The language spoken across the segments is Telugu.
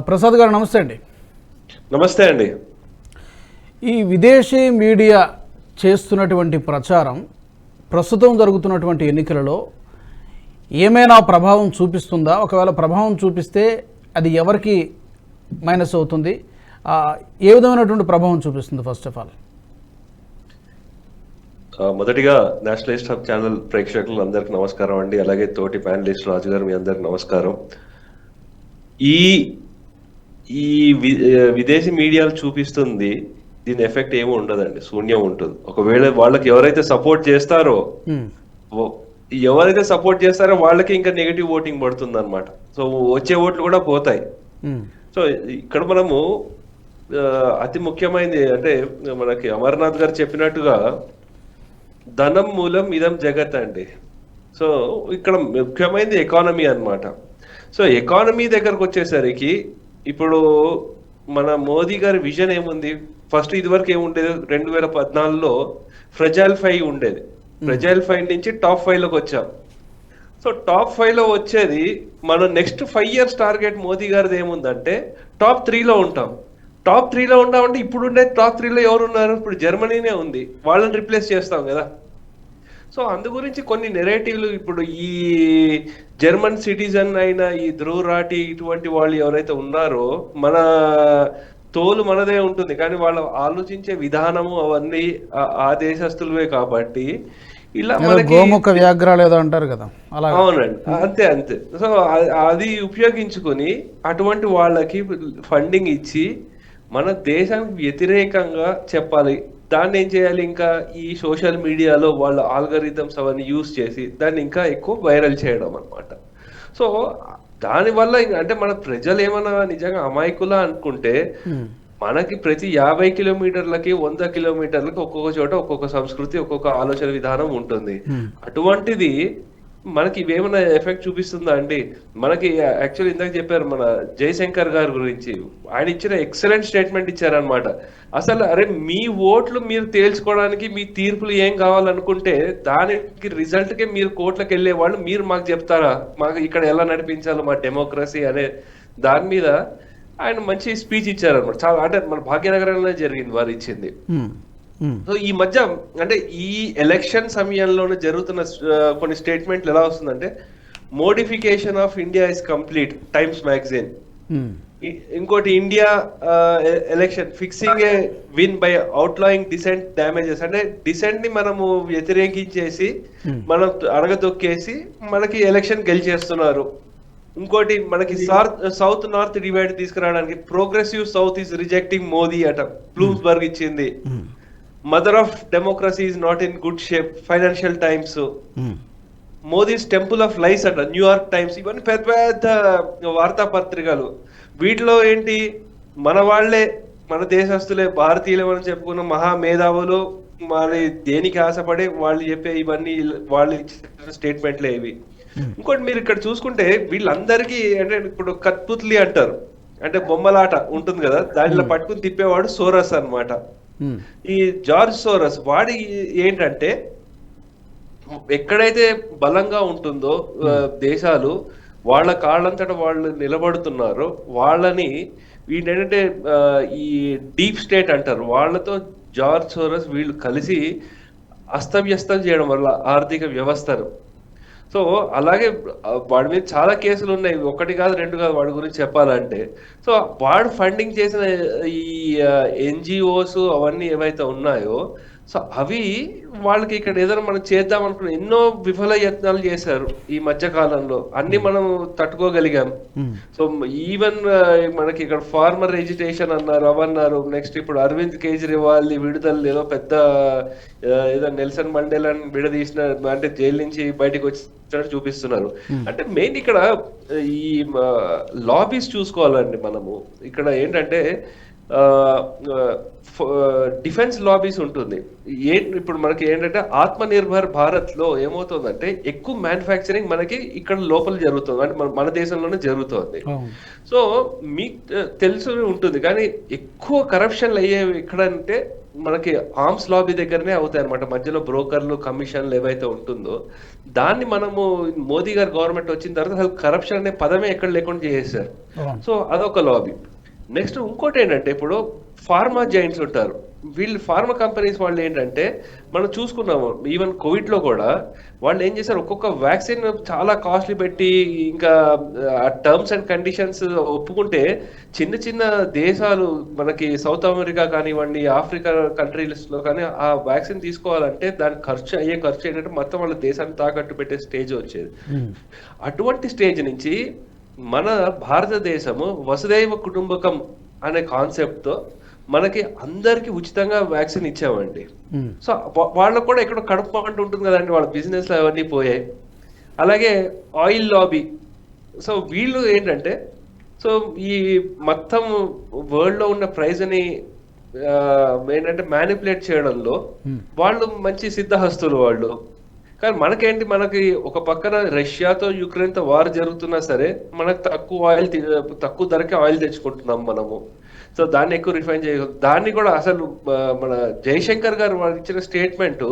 ప్రసాద్ గారు నమస్తే అండి. నమస్తే అండి. ఈ విదేశీ మీడియా చేస్తున్నటువంటి ప్రచారం ప్రస్తుతం జరుగుతున్నటువంటి ఎన్నికలలో ఏమైనా ప్రభావం చూపిస్తుందా? ఒకవేళ ప్రభావం చూపిస్తే అది ఎవరికి మైనస్ అవుతుంది? ఏ విధమైనటువంటి ప్రభావం చూపిస్తుంది? ఫస్ట్ ఆఫ్ ఆల్ మొదటిగా నేషనలిస్ట్ హబ్ ఛానల్ ప్రేక్షకులు అందరికి నమస్కారం అండి. అలాగే తోటి ప్యానలిస్ట్ రాజు గారు, మీ అందరికి నమస్కారం. ఈ ఈ విదేశీ మీడియాలు చూపిస్తుంది, దీని ఎఫెక్ట్ ఏమీ ఉండదండి, శూన్యం ఉంటుంది. ఒకవేళ వాళ్ళకి ఎవరైతే సపోర్ట్ చేస్తారో వాళ్ళకి ఇంకా నెగిటివ్ ఓటింగ్ పడుతుంది అనమాట. సో వచ్చే ఓట్లు కూడా పోతాయి. సో ఇక్కడ మనము అతి ముఖ్యమైనది అంటే మనకి అమర్నాథ్ గారు చెప్పినట్టుగా ధనం మూలం ఇదం జగత్ అండి. సో ఇక్కడ ముఖ్యమైనది ఎకానమీ అన్నమాట. సో ఎకానమీ దగ్గరకు వచ్చేసరికి ఇప్పుడు మన మోదీ గారి విజన్ ఏముంది? ఫస్ట్ ఇది వరకు ఏముండేది, 2014లో ఫ్రెజైల్ 5 ఉండేది. ఫ్రెజైల్ 5 నుంచి టాప్ 5 లోకి వచ్చాం. సో టాప్ 5 లో వచ్చేది మనం నెక్స్ట్ 5 years టార్గెట్ మోదీ గారిది ఏముందంటే టాప్ 3లో ఉంటాం. టాప్ 3లో ఉంటామంటే ఇప్పుడు ఉండే టాప్ 3లో ఎవరు ఉన్నారు? ఇప్పుడు జర్మనీనే ఉంది, వాళ్ళని రిప్లేస్ చేస్తాం కదా. సో అందు గురించి కొన్ని నెరేటివ్లు, ఇప్పుడు ఈ జర్మన్ సిటిజన్ అయిన ఈ ధ్రువ్ రాఠీ ఇటువంటి వాళ్ళు ఎవరైతే ఉన్నారో మన తోలు మనదే ఉంటుంది, కానీ వాళ్ళు ఆలోచించే విధానము అవన్నీ ఆ దేశస్తులవే కాబట్టి ఇలా గోముఖ వ్యాఘ్రాలు ఏదో అంటారు కదా, అవునండి, అంతే అంతే. సో అది ఉపయోగించుకొని అటువంటి వాళ్ళకి ఫండింగ్ ఇచ్చి మన దేశానికి వ్యతిరేకంగా చెప్పాలి. దాన్ని ఏం చేయాలి? ఇంకా ఈ సోషల్ మీడియాలో వాళ్ళ ఆల్గరిథమ్స్ అవన్నీ యూజ్ చేసి దాన్ని ఇంకా ఎక్కువ వైరల్ చేయడం అనమాట. సో దానివల్ల అంటే మన ప్రజలు ఏమన్నా నిజంగా అమాయకులా అనుకుంటే, మనకి ప్రతి 50 కిలోమీటర్లకి 100 కిలోమీటర్లకి ఒక్కొక్క చోట ఒక్కొక్క సంస్కృతి, ఒక్కొక్క ఆలోచన విధానం ఉంటుంది. అటువంటిది మనకి ఇవేమైనా ఎఫెక్ట్ చూపిస్తుందా అండి? మనకి యాక్చువల్లీ ఇందాక చెప్పారు మన జయశంకర్ గారి గురించి, ఆయన ఇచ్చిన ఎక్సలెంట్ స్టేట్మెంట్ ఇచ్చారనమాట. అసలు అరే మీ ఓట్లు మీరు తేల్చుకోవడానికి మీ తీర్పులు ఏం కావాలనుకుంటే దానికి రిజల్ట్ కే మీరు కోర్టులకు వెళ్ళే వాళ్ళు, మీరు మాకు చెప్తారా మాకు ఇక్కడ ఎలా నడిపించాలో మా డెమోక్రసీ అనే దాని మీద ఆయన మంచి స్పీచ్ ఇచ్చారనమాట. చాలా అంటే మన భాగ్యనగరంలో జరిగింది వారు ఇచ్చింది. సో ఈ మధ్య అంటే ఈ ఎలక్షన్ సమయంలోనే జరుగుతున్న కొన్ని స్టేట్మెంట్లు ఎలా వస్తుందంటే, modification of India is complete, Times magazine. ఇంకోటి, India election fixing a win by outlawing dissent damages, అంటే డిసెంట్ ని మనము వ్యతిరేకించేసి మనం అడగదొక్కేసి మనకి ఎలక్షన్ గెలిచేస్తున్నారు. ఇంకోటి మనకి సౌత్ నార్త్ డివైడ్ తీసుకురావడానికి progressive south is rejecting Modi అట, బ్లూమ్స్బర్గ్ ఇచ్చింది. Mother of democracy is not in good shape, Financial Times. Modi's temple of lies అట, న్యూయార్క్ టైమ్స్. ఇవన్నీ పెద్ద పెద్ద వార్తాపత్రికలు. వీటిలో ఏంటి, మన వాళ్లే, మన దేశస్తులే, భారతీయులే మనం చెప్పుకున్న మహా మేధావులు మరి దేనికి ఆశపడే వాళ్ళు చెప్పే ఇవన్నీ వాళ్ళు ఇచ్చిన స్టేట్మెంట్లే ఇవి. ఇంకోటి మీరు ఇక్కడ చూసుకుంటే వీళ్ళందరికీ అంటే ఇప్పుడు కత్పుత్లి అంటారు, అంటే బొమ్మలాట ఉంటుంది కదా, దానిలో పట్టుకుని తిప్పేవాడు సోరస్ అన్నమాట. ఈ జార్జ్ సోరస్ వాడి ఏంటంటే, ఎక్కడైతే బలంగా ఉంటుందో దేశాలు వాళ్ళ కాళ్ళంతటా వాళ్ళు నిలబడుతున్నారో వాళ్ళని వీళ్ళేంటంటే ఈ డీప్ స్టేట్ అంటారు, వాళ్ళతో జార్జ్ సోరస్ వీళ్ళు కలిసి అస్తవ్యస్తం చేయడం వల్ల ఆర్థిక వ్యవస్థను. సో అలాగే వాడి మీద చాలా కేసులు ఉన్నాయి, 1 కాదు 2 కాదు వాడి గురించి చెప్పాలంటే. సో వాడు ఫండింగ్ చేసిన ఈ ఎన్జిఓస్ అవన్నీ ఏవైతే ఉన్నాయో, సో అవి వాళ్ళకి ఇక్కడ ఏదైనా మనం చేద్దాం అనుకున్న ఎన్నో విఫల యత్నాలు చేశారు ఈ మధ్య కాలంలో, అన్ని మనం తట్టుకోగలిగాం. సో ఈవెన్ మనకి ఇక్కడ ఫార్మర్ ఎడ్యుకేషన్ అన్నారు, అవన్నారు. నెక్స్ట్ ఇప్పుడు అరవింద్ కేజ్రీవాల్ విడుదల ఏదో పెద్ద ఏదో నెల్సన్ మండేలాని విడదీసిన, అంటే జైలు నుంచి బయటకు వచ్చినట్టు చూపిస్తున్నారు. అంటే మెయిన్ ఇక్కడ ఈ లాబీస్ చూసుకోవాలండి మనము. ఇక్కడ ఏంటంటే డిఫెన్స్ లాబీస్ ఉంటుంది. ఇప్పుడు మనకి ఏంటంటే ఆత్మ నిర్భర్ భారత్ లో ఏమవుతుందంటే ఎక్కువ మ్యానుఫ్యాక్చరింగ్ మనకి ఇక్కడ లోపల జరుగుతుంది, అంటే మన దేశంలోనే జరుగుతుంది. సో మీకు తెలిసి ఉంటుంది, కానీ ఎక్కువ కరప్షన్లు అయ్యేవి ఎక్కడంటే మనకి ఆర్మ్స్ లాబీ దగ్గరనే అవుతాయి అనమాట. మధ్యలో బ్రోకర్లు కమిషన్లు ఏవైతే ఉంటుందో దాన్ని మనము మోదీ గారు గవర్నమెంట్ వచ్చిన తర్వాత అసలు కరప్షన్ అనే పదమే ఎక్కడ లేకుండా చేసేసారు. సో అదొక లాబీ. నెక్స్ట్ ఇంకోటి ఏంటంటే ఇప్పుడు ఫార్మా జైంట్స్ ఉంటారు. వీళ్ళు ఫార్మా కంపెనీస్ వాళ్ళు ఏంటంటే మనం చూసుకున్నాము ఈవెన్ కోవిడ్ లో కూడా వాళ్ళు ఏం చేశారు, ఒక్కొక్క వ్యాక్సిన్ చాలా కాస్ట్లీ పెట్టి ఇంకా టర్మ్స్ అండ్ కండిషన్స్ ఒప్పుకుంటే చిన్న చిన్న దేశాలు మనకి సౌత్ అమెరికా కానివ్వండి, ఆఫ్రికా కంట్రీస్ లో కానీ ఆ వ్యాక్సిన్ తీసుకోవాలంటే దాని ఖర్చు ఏంటంటే మొత్తం వాళ్ళ దేశాన్ని తాకట్టు పెట్టే స్టేజ్ వచ్చేది. అటువంటి స్టేజ్ నుంచి మన భారతదేశము వసుదైవ కుటుంబకం అనే కాన్సెప్ట్ తో మనకి అందరికి ఉచితంగా వ్యాక్సిన్ ఇచ్చామండి. సో వాళ్ళకు కూడా ఎక్కడో కడుపు మంట ఉంటుంది కదండి, వాళ్ళ బిజినెస్ లో అవన్నీ పోయాయి. అలాగే ఆయిల్ లాబీ. సో వీళ్ళు ఏంటంటే సో ఈ మొత్తం వరల్డ్ లో ఉన్న ప్రైజ్ ని ఏంటంటే మ్యానిపులేట్ చేయడంలో వాళ్ళు మంచి సిద్ధహస్తులు వాళ్ళు. కానీ మనకేంటి, మనకి ఒక పక్కన రష్యాతో యుక్రెయిన్తో వార్ జరుగుతున్నా సరే మనకు తక్కువ ధరకే ఆయిల్ తెచ్చుకుంటున్నాం మనము. సో దాన్ని ఎక్కువ రిఫైన్ చేయగలం. దాన్ని కూడా అసలు మన జయశంకర్ గారు వాళ్ళు ఇచ్చిన స్టేట్మెంట్,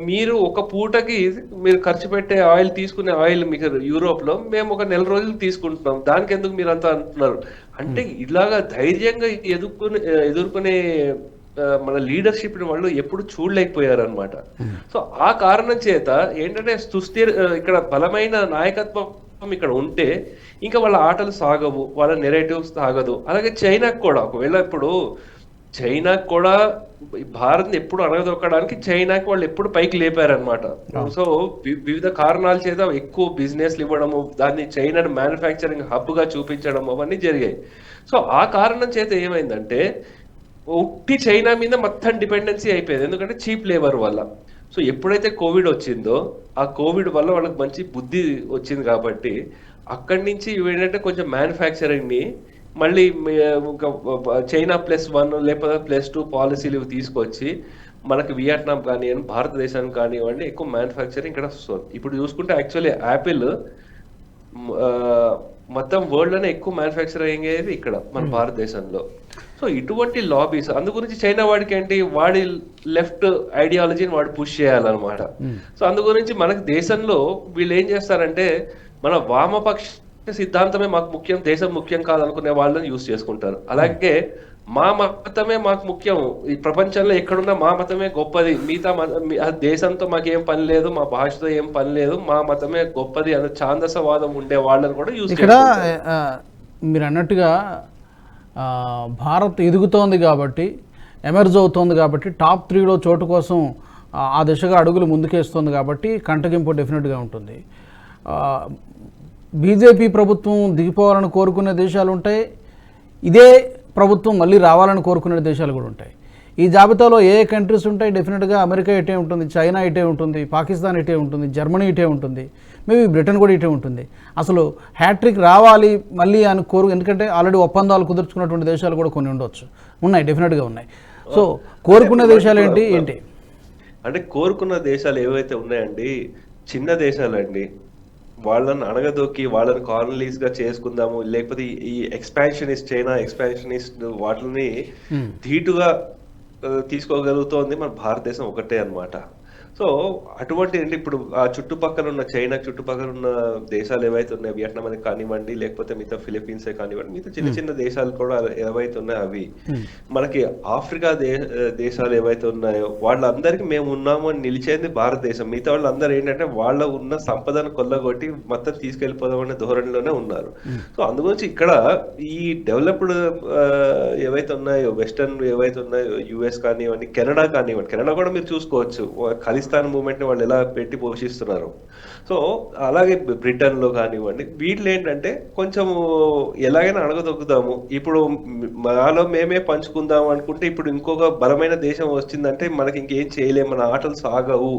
మీరు ఒక పూటకి మీరు ఖర్చు పెట్టే ఆయిల్ తీసుకునే ఆయిల్ మీకు యూరోప్ లో మేము ఒక నెల రోజులు తీసుకుంటున్నాం, దానికి ఎందుకు మీరు అంతా అంటున్నారు అంటే ఇలాగా ధైర్యంగా ఎదుర్కొనే మన లీడర్షిప్ ని వాళ్ళు ఎప్పుడు చూడలేకపోయారు అనమాట. సో ఆ కారణం చేత ఏంటంటే ఇక్కడ బలమైన నాయకత్వం ఇక్కడ ఉంటే ఇంకా వాళ్ళ ఆటలు సాగవు, వాళ్ళ నెరేటివ్స్ సాగదు. అలాగే చైనాకు కూడా ఒకవేళ ఇప్పుడు చైనాకు కూడా భారత్ ఎప్పుడు అణగదొక్కడానికి చైనాకి వాళ్ళు ఎప్పుడు పైకి లేపారనమాట. సో వివిధ కారణాల చేత ఎక్కువ బిజినెస్లు ఇవ్వడము, దాన్ని చైనా మ్యానుఫ్యాక్చరింగ్ హబ్ గా చూపించడం అవన్నీ జరిగాయి. సో ఆ కారణం చేత ఏమైందంటే ఉట్టి చైనా మీద మొత్తం డిపెండెన్సీ అయిపోయింది, ఎందుకంటే చీప్ లేబర్ వల్ల. సో ఎప్పుడైతే కోవిడ్ వచ్చిందో ఆ కోవిడ్ వల్ల వాళ్ళకి మంచి బుద్ధి వచ్చింది కాబట్టి అక్కడి నుంచి ఏంటంటే కొంచెం మ్యానుఫ్యాక్చరింగ్ ని మళ్ళీ చైనా +1 లేకపోతే +2 పాలసీలు తీసుకొచ్చి మనకి వియట్నాం కానివ్వండి, భారతదేశానికి కానివ్వండి ఎక్కువ మ్యానుఫ్యాక్చరింగ్ ఇక్కడ వస్తుంది. ఇప్పుడు చూసుకుంటే యాక్చువల్లీ యాపిల్ మొత్తం వరల్డ్ లోనే ఎక్కువ మ్యానుఫ్యాక్చర్ అయ్యేది ఇక్కడ మన భారతదేశంలో. సో ఇటువంటి లాబీస్ అందు గురించి చైనా వాడికి ఏంటి, వాడి లెఫ్ట్ ఐడియాలజీని వాడు పుష్ చేయాలన్నమాట. సో అందు గురించి మనకి దేశంలో వీళ్ళు ఏం చేస్తారంటే మన వామపక్ష సిద్ధాంతమే మాకు ముఖ్యం, దేశం ముఖ్యం కాదనుకునే వాళ్ళని యూజ్ చేసుకుంటారు. అలాగే మా మతమే మాకు ముఖ్యం, ఈ ప్రపంచంలో ఎక్కడున్నా మా మతమే గొప్పది, మిగతా దేశంతో మాకేం పని లేదు, మా భాషతో ఏం పని లేదు, మా మతమే గొప్పది అనే ఛాందసవాదం ఉండే వాళ్ళని కూడా యూజ్ ఇక్కడ మీరు అన్నట్టుగా భారత్ ఎదుగుతోంది కాబట్టి, ఎమర్జ్ అవుతోంది కాబట్టి, టాప్ 3లో చోటు కోసం ఆ దిశగా అడుగులు ముందుకేస్తుంది కాబట్టి కంటగింపు డెఫినెట్గా ఉంటుంది. బీజేపీ ప్రభుత్వం దిగిపోవాలని కోరుకునే దేశాలు ఉంటాయి, ఇదే ప్రభుత్వం మళ్ళీ రావాలని కోరుకునే దేశాలు కూడా ఉంటాయి. ఈ జాబితాలో ఏ కంట్రీస్ ఉంటాయి? డెఫినెట్గా అమెరికా ఇటే ఉంటుంది, చైనా ఇటే ఉంటుంది, పాకిస్తాన్ ఇటే ఉంటుంది, జర్మనీ ఇటే ఉంటుంది, మేబీ బ్రిటన్ కూడా ఇటే ఉంటుంది. అసలు హ్యాట్రిక్ రావాలి మళ్ళీ అని ఎందుకంటే ఆల్రెడీ ఒప్పందాలు కుదుర్చుకున్నటువంటి దేశాలు కూడా కొన్ని ఉండొచ్చు, ఉన్నాయి, డెఫినెట్గా ఉన్నాయి. సో కోరుకునే దేశాలు ఏంటి అంటే కోరుకున్న దేశాలు ఏవైతే ఉన్నాయండి చిన్న దేశాలండి, వాళ్ళని అణగదొక్కి వాళ్ళని కాలనీస్ గా చేసుకుందాము, లేకపోతే ఈ ఎక్స్పాన్షనిస్ట్ చైనా ఎక్స్పాన్షనిస్ట్ వాటిని ధీటుగా తీసుకోగలుగుతోంది మన భారతదేశం ఒకటే అన్నమాట. సో అటువంటి ఇప్పుడు ఆ చుట్టుపక్కల ఉన్న చైనా చుట్టుపక్కల ఉన్న దేశాలు ఏవైతే ఉన్నాయో, వియట్నాం అని కానివ్వండి, లేకపోతే మిగతా ఫిలిప్పీన్స్ కానివ్వండి, మిగతా చిన్న చిన్న దేశాలు కూడా ఏవైతే ఉన్నాయో అవి మనకి ఆఫ్రికా దేశాలు ఏవైతే ఉన్నాయో వాళ్ళందరికీ మేము ఉన్నాము అని నిలిచేది భారతదేశం. మిగతా వాళ్ళందరూ ఏంటంటే వాళ్ళ ఉన్న సంపదను కొల్లగొట్టి మొత్తం తీసుకెళ్లిపోదామనే ధోరణిలోనే ఉన్నారు. సో అందుగురించి ఇక్కడ ఈ డెవలప్డ్ ఏవైతే ఉన్నాయో, వెస్టర్న్ ఏవైతే ఉన్నాయో, యుఎస్ కానివ్వండి, కెనడా కానివ్వండి, కెనడా కూడా మీరు చూసుకోవచ్చు ఖలిస్తాన్ మూవ్మెంట్ ని వాళ్ళు ఎలా పెట్టి పోషిస్తున్నారు. సో అలాగే బ్రిటన్ లో కానివ్వండి, వీటిలో ఏంటంటే కొంచెం ఎలాగైనా అణగదొక్కుదాము, ఇప్పుడు మాలో మేమే పంచుకుందాం అనుకుంటే ఇప్పుడు ఇంకొక బలమైన దేశం వచ్చిందంటే మనకి ఇంకేం చేయలేము, మన ఆటలు సాగవు,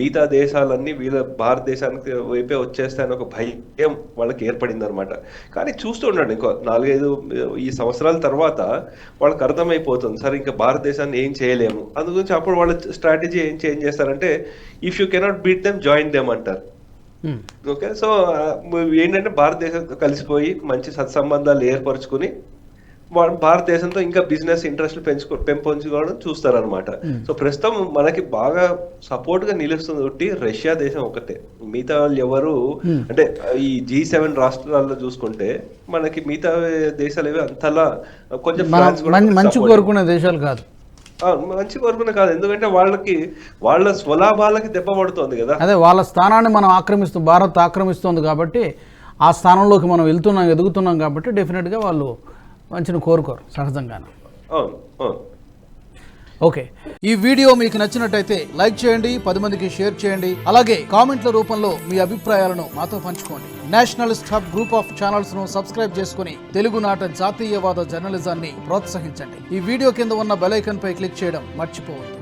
మిగతా దేశాలన్నీ వీళ్ళ భారతదేశానికి వైపే వచ్చేస్తాయని ఒక భయం వాళ్ళకి ఏర్పడింది అనమాట. కానీ చూస్తూ ఉండండి ఇంకో 4-5 ఈ సంవత్సరాల తర్వాత వాళ్ళకి అర్థమైపోతుంది, సరే ఇంకా భారతదేశాన్ని ఏం చేయలేము. అందుగురించి అప్పుడు వాళ్ళ స్ట్రాటజీ ఏం చేంజ్ చేస్తారంటే if you cannot beat them join them అంటారు. ఓకే, సో ఏంటంటే భారతదేశంతో కలిసిపోయి మంచి సత్సంబంధాలు ఏర్పరచుకుని భారతదేశంతో ఇంకా బిజినెస్ ఇంట్రెస్ట్ పెంపొంచుకోవడం చూస్తారనమాట. సో ప్రస్తుతం మనకి బాగా సపోర్ట్ గా నిలుస్తుంది ఒకటి రష్యా దేశం ఒకటే. మిగతా వాళ్ళు ఎవరు అంటే ఈ G7 రాష్ట్రాల్లో చూసుకుంటే మనకి మిగతా దేశాలు ఏవి అంతలా కొంచెం మంచి కోరుకునే దేశాలు కాదు, మంచి కోరుకునే కాదు. ఎందుకంటే వాళ్ళ స్వలాభాలకి దెబ్బ పడుతుంది కదా. అదే వాళ్ళ స్థానాన్ని మనం భారత్ ఆక్రమిస్తుంది కాబట్టి ఆ స్థానంలోకి మనం ఎదుగుతున్నాం కాబట్టి డెఫినెట్గా వాళ్ళు మంచిని కోరుకోరు సహజంగానే. ఓకే, ఈ వీడియో మీకు నచ్చినట్టయితే లైక్ చేయండి, 10 మందికి షేర్ చేయండి, అలాగే కామెంట్ల రూపంలో మీ అభిప్రాయాలను మాతో పంచుకోండి. Nationalist hub group of channels ను సబ్స్క్రైబ్ చేసుకుని తెలుగునాట జాతీయవాద జర్నలిజాన్ని ప్రోత్సహించండి. ఈ వీడియో కింద ఉన్న బెల్ ఐకాన్ పై క్లిక్ చేయడం మర్చిపోవద్దు.